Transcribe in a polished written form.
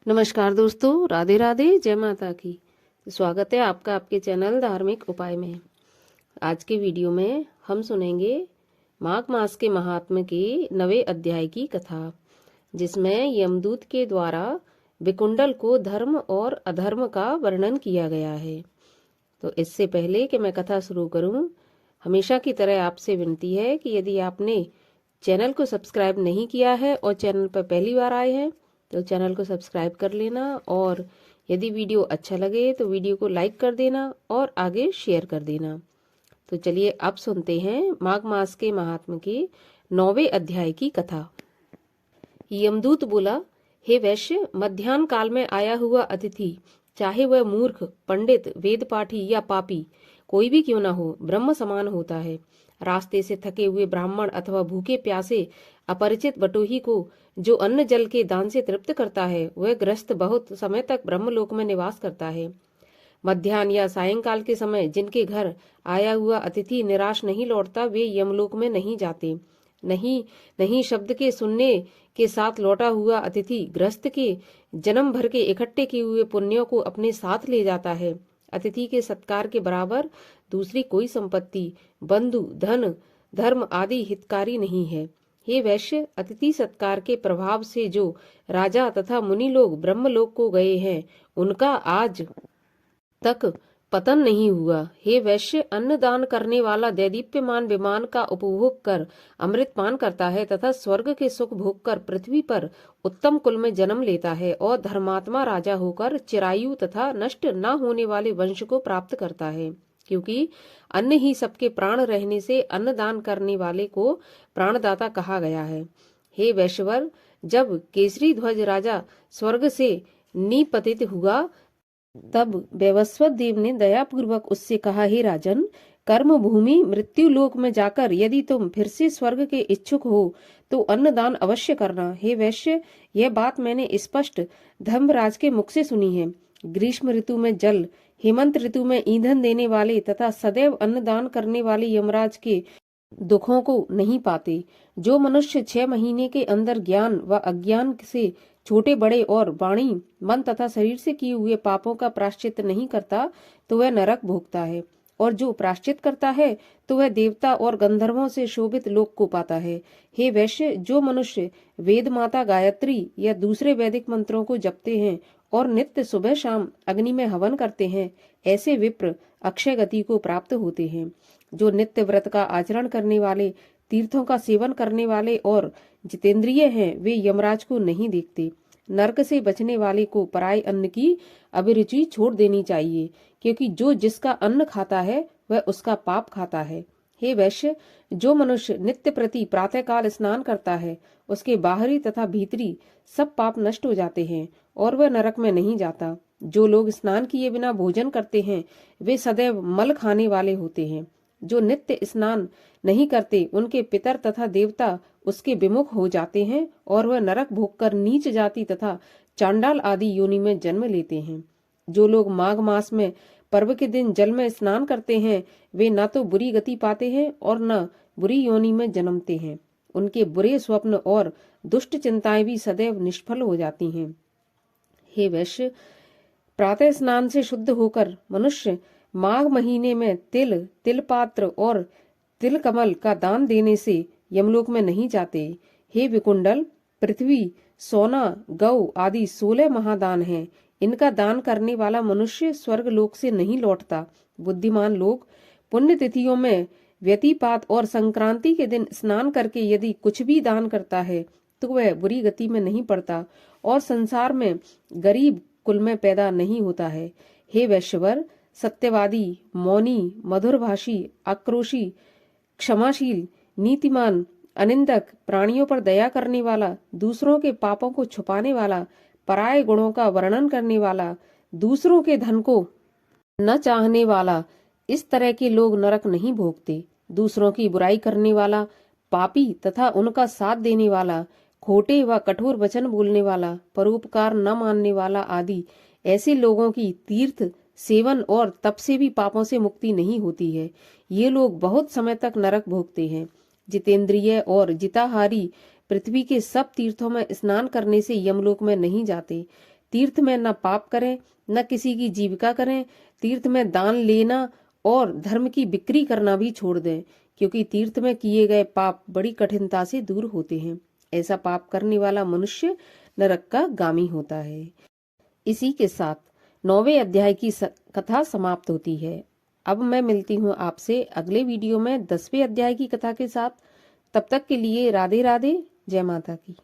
नमस्कार दोस्तों, राधे राधे, जय माता की। स्वागत है आपका आपके चैनल धार्मिक उपाय में। आज के वीडियो में हम सुनेंगे माघ मास के महात्म्य के 9वें अध्याय की कथा, जिसमें यमदूत के द्वारा विकुंडल को धर्म और अधर्म का वर्णन किया गया है। तो इससे पहले कि मैं कथा शुरू करूं, हमेशा की तरह आपसे विनती है कि यदि आपने चैनल को सब्सक्राइब नहीं किया है और चैनल पर पहली बार आए हैं तो चैनल को सब्सक्राइब कर लेना, और यदि वीडियो अच्छा लगे तो वीडियो को लाइक कर देना और आगे शेयर कर देना। तो चलिए अब सुनते हैं माघ मास के महात्म्य के 9वें अध्याय की कथा। यमदूत बोला, हे वैश्य, मध्याह्न काल में आया हुआ अतिथि, चाहे वह मूर्ख, पंडित, वेद पाठी या पापी, कोई भी क्यों न हो, ब्रह्म समान होता है। रास्ते से थके हुए ब्राह्मण अथवा भूखे प्यासे अपरिचित बटोही को जो अन्न जल के दान से तृप्त करता है, वह ग्रस्त बहुत समय तक ब्रह्मलोक में निवास करता है। मध्याह्न या सायंकाल के समय जिनके घर आया हुआ अतिथि निराश नहीं लौटता, वे यमलोक में नहीं जाते। नहीं नहीं शब्द के सुनने के साथ लौटा हुआ अतिथि ग्रस्त के जन्म भर के इकट्ठे किए हुए पुण्यों को अपने साथ ले जाता है। अतिथि के सत्कार के बराबर दूसरी कोई संपत्ति, बंधु, धन, धर्म आदि हितकारी नहीं है। हे वैश्य, अतिथि सत्कार के प्रभाव से जो राजा तथा मुनि लोग ब्रह्मलोक को गए हैं, उनका आज तक पतन नहीं हुआ। हे वैश्य, अन्न दान करने वाला दैदीप्यमान विमान का उपभोग कर अमृत पान करता है तथा स्वर्ग के सुख भोग कर पृथ्वी पर उत्तम कुल में जन्म लेता है, और धर्मात्मा राजा होकर चिरायु तथा नष्ट न होने वाले वंश को प्राप्त करता है। क्योंकि अन्न ही सबके प्राण रहने से अन्न दान करने वाले को प्राणदाता कहा गया है। हे वैश्यवर, जब केसरी ध्वज राजा स्वर्ग से निपतित हुआ, तब वैवस्वत देव ने दयापूर्वक उससे कहा, हे राजन, कर्म भूमि मृत्यु लोक में जाकर यदि तुम फिर से स्वर्ग के इच्छुक हो तो अन्नदान अवश्य करना। हे वैश्य, यह बात मैंने स्पष्ट धर्मराज के मुख से सुनी है। ग्रीष्म ऋतु में जल, हेमंत ऋतु में ईंधन देने वाले तथा सदैव अन्नदान करने वाले यमराज के दुखों को नहीं पाते। जो मनुष्य 6 महीने के अंदर ज्ञान व अज्ञान से छोटे बड़े और वाणी, मन तथा शरीर से किए हुए पापों का प्रायश्चित नहीं करता, तो वह नरक भोगता है, और जो प्रायश्चित करता है तो वह देवता और गंधर्वों से शोभित लोक को पाता है। हे वैश्य, जो मनुष्य वेद माता गायत्री या दूसरे वैदिक मंत्रों को जपते हैं और नित्य सुबह शाम अग्नि में हवन करते हैं, ऐसे विप्र अक्षय गति को प्राप्त होते हैं। जो नित्य व्रत का आचरण करने वाले, तीर्थों का सेवन करने वाले और जितेंद्रिय हैं, वे यमराज को नहीं देखते। नरक से बचने वाले को पराय अन्न की अभिरुचि छोड़ देनी चाहिए, क्योंकि जो जिसका अन्न खाता है वह उसका पाप खाता है। हे वैश्य, जो मनुष्य नित्य प्रति प्रातःकाल स्नान करता है, उसके बाहरी तथा भीतरी सब पाप नष्ट हो जाते हैं और वह नरक में नहीं जाता। जो लोग स्नान किए बिना भोजन करते हैं, वे सदैव मल खाने वाले होते हैं। जो नित्य स्नान नहीं करते, उनके पितर तथा देवता उसके विमुख हो जाते हैं और वह नरक भोगकर नीच जाति तथा चांडाल आदि योनि में जन्म लेते हैं। जो लोग माघ मास में पर्व के दिन जल में स्नान करते हैं, वे न तो बुरी गति पाते हैं और न बुरी योनि में जन्मते हैं। उनके बुरे स्वप्न और दुष्ट चिंताएं भी सदैव निष्फल हो जाती हैं। हे वैश्य, प्रातः स्नान से शुद्ध होकर मनुष्य माघ महीने में तिल, तिल पात्र और तिल कमल का दान देने से यमलोक में नहीं जाते। हे विकुंडल, पृथ्वी, सोना, गौ आदि 16 महादान हैं। इनका दान करने वाला मनुष्य स्वर्ग लोक से नहीं लौटता। बुद्धिमान लोग पुण्य तिथियों में व्यतिपात और संक्रांति के दिन स्नान करके यदि कुछ भी दान करता है तो वह बुरी गति में नहीं पड़ता और संसार में गरीब कुल में पैदा नहीं होता है। हे वैश्यवर, सत्यवादी, मौनी, मधुरभाषी, आक्रोशी, क्षमाशील, नीतिमान, अनिंदक, प्राणियों पर दया करने वाला, दूसरों के पापों को छुपाने वाला, पराये गुणों का वर्णन करने वाला, दूसरों के धन को न चाहने वाला, इस तरह के लोग नरक नहीं भोगते। दूसरों की बुराई करने वाला, पापी तथा उनका साथ देने वाला, खोटे व कठोर वचन बोलने वाला, परोपकार न मानने वाला आदि ऐसे लोगों की तीर्थ सेवन और तप से भी पापों से मुक्ति नहीं होती है। ये लोग बहुत समय तक नरक भोगते हैं। जितेंद्रिय और जिताहारी पृथ्वी के सब तीर्थों में स्नान करने से यमलोक में नहीं जाते। तीर्थ में न पाप करें, न किसी की जीविका करें। तीर्थ में दान लेना और धर्म की बिक्री करना भी छोड़ दें, क्योंकि तीर्थ में किए गए पाप बड़ी कठिनता से दूर होते हैं। ऐसा पाप करने वाला मनुष्य नरक का गामी होता है। इसी के साथ 9वें अध्याय की कथा समाप्त होती है। अब मैं मिलती हूँ आपसे अगले वीडियो में 10वें अध्याय की कथा के साथ। तब तक के लिए राधे राधे, जय माता की।